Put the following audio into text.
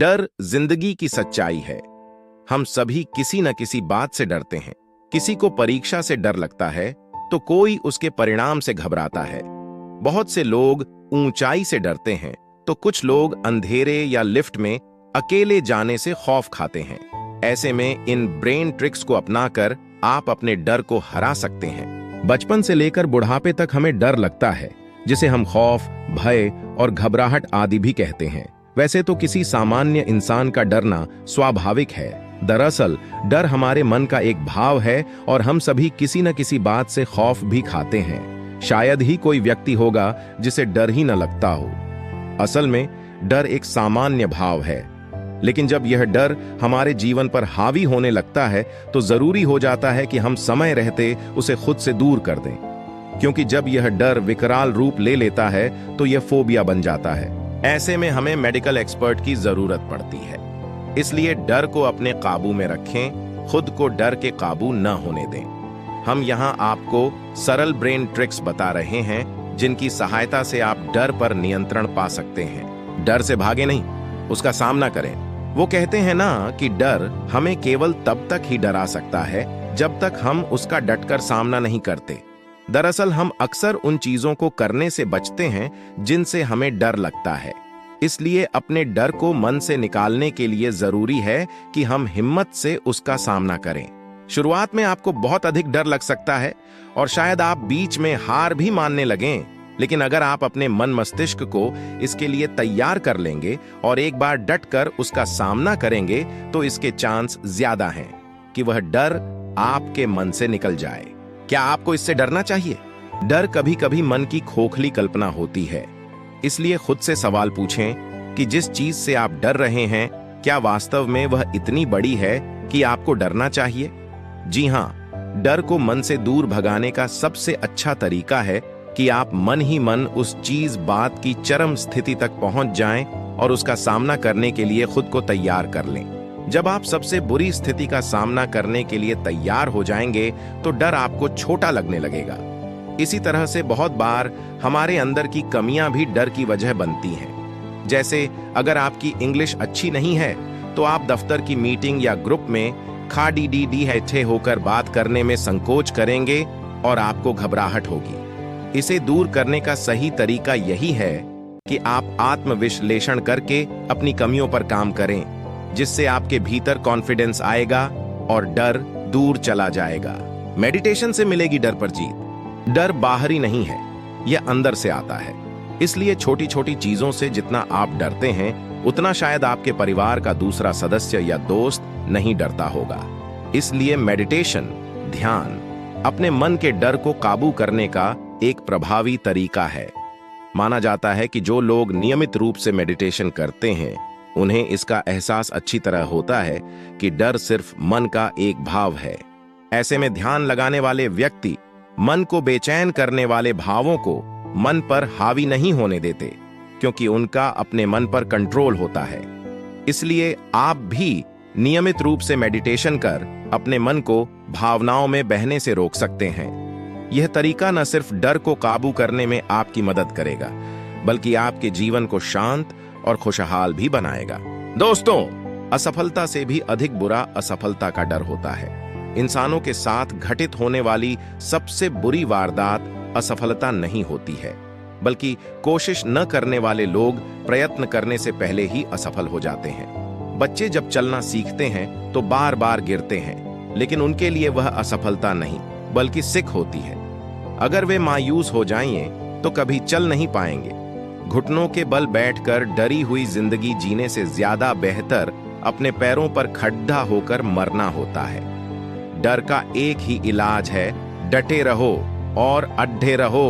डर जिंदगी की सच्चाई है। हम सभी किसी न किसी बात से डरते हैं। किसी को परीक्षा से डर लगता है तो कोई उसके परिणाम से घबराता है। बहुत से लोग ऊंचाई से डरते हैं तो कुछ लोग अंधेरे या लिफ्ट में अकेले जाने से खौफ खाते हैं। ऐसे में इन ब्रेन ट्रिक्स को अपनाकर आप अपने डर को हरा सकते हैं। बचपन से लेकर बुढ़ापे तक हमें डर लगता है, जिसे हम खौफ, भय और घबराहट आदि भी कहते हैं। वैसे तो किसी सामान्य इंसान का डरना स्वाभाविक है। दरअसल डर हमारे मन का एक भाव है और हम सभी किसी न किसी बात से खौफ भी खाते हैं। शायद ही कोई व्यक्ति होगा जिसे डर ही न लगता हो। असल में डर एक सामान्य भाव है, लेकिन जब यह डर हमारे जीवन पर हावी होने लगता है तो जरूरी हो जाता है कि हम समय रहते उसे खुद से दूर कर दें, क्योंकि जब यह डर विकराल रूप ले लेता है तो यह फोबिया बन जाता है। ऐसे में हमें मेडिकल एक्सपर्ट की जरूरत पड़ती है। इसलिए डर को अपने काबू में रखें, खुद को डर के काबू न होने दें। हम यहाँ आपको सरल ब्रेन ट्रिक्स बता रहे हैं जिनकी सहायता से आप डर पर नियंत्रण पा सकते हैं। डर से भागे नहीं, उसका सामना करें। वो कहते हैं ना कि डर हमें केवल तब तक ही डरा सकता है जब तक हम उसका डटकर सामना नहीं करते। दरअसल हम अक्सर उन चीजों को करने से बचते हैं जिनसे हमें डर लगता है। इसलिए अपने डर को मन से निकालने के लिए जरूरी है कि हम हिम्मत से उसका सामना करें। शुरुआत में आपको बहुत अधिक डर लग सकता है और शायद आप बीच में हार भी मानने लगें, लेकिन अगर आप अपने मन मस्तिष्क को इसके लिए तैयार कर लेंगे और एक बार डटकर उसका सामना करेंगे तो इसके चांस ज्यादा हैं कि वह डर आपके मन से निकल जाए। क्या आपको इससे डरना चाहिए? डर कभी कभी मन की खोखली कल्पना होती है। इसलिए खुद से सवाल पूछें कि जिस चीज से आप डर रहे हैं, क्या वास्तव में वह इतनी बड़ी है कि आपको डरना चाहिए? जी हाँ, डर को मन से दूर भगाने का सबसे अच्छा तरीका है कि आप मन ही मन उस चीज बात की चरम स्थिति तक पहुंच जाएं और उसका सामना करने के लिए खुद को तैयार कर लें। जब आप सबसे बुरी स्थिति का सामना करने के लिए तैयार हो जाएंगे तो डर आपको छोटा लगने लगेगा। इसी तरह से बहुत बार हमारे अंदर की कमियां भी डर की वजह बनती हैं। जैसे अगर आपकी इंग्लिश अच्छी नहीं है तो आप दफ्तर की मीटिंग या ग्रुप में खाडी डी डी हैठे होकर बात करने में संकोच करेंगे और आपको घबराहट होगी। इसे दूर करने का सही तरीका यही है कि आप आत्मविश्लेषण करके अपनी कमियों पर काम करें, जिससे आपके भीतर कॉन्फिडेंस आएगा और डर दूर चला जाएगा। मेडिटेशन से मिलेगी डर पर जीत। डर बाहरी नहीं है, यह अंदर से आता है। इसलिए छोटी छोटी चीजों से जितना आप डरते हैं उतना शायद आपके परिवार का दूसरा सदस्य या दोस्त नहीं डरता होगा। इसलिए मेडिटेशन, ध्यान, अपने मन के डर को काबू करने का एक प्रभावी तरीका है। माना जाता है कि जो लोग नियमित रूप से मेडिटेशन करते हैं उन्हें इसका एहसास अच्छी तरह होता है कि डर सिर्फ मन का एक भाव है। ऐसे में ध्यान लगाने वाले व्यक्ति मन को बेचैन करने वाले भावों को मन पर हावी नहीं होने देते, क्योंकि उनका अपने मन पर कंट्रोल होता है। इसलिए आप भी नियमित रूप से मेडिटेशन कर अपने मन को भावनाओं में बहने से रोक सकते हैं। यह तरीका न सिर्फ डर को काबू करने में आपकी मदद करेगा, बल्कि आपके जीवन को शांत और खुशहाल भी बनाएगा। दोस्तों, असफलता से भी अधिक बुरा असफलता का डर होता है। इंसानों के साथ घटित होने वाली सबसे बुरी वारदात असफलता नहीं होती है, बल्कि कोशिश न करने वाले लोग प्रयत्न करने से पहले ही असफल हो जाते हैं। बच्चे जब चलना सीखते हैं तो बार बार गिरते हैं, लेकिन उनके लिए वह असफलता नहीं बल्कि सीख होती है। अगर वे मायूस हो जाएं तो कभी चल नहीं पाएंगे। घुटनों के बल बैठकर डरी हुई जिंदगी जीने से ज्यादा बेहतर अपने पैरों पर खड़ा होकर मरना होता है। डर का एक ही इलाज है, डटे रहो और अड्ढे रहो।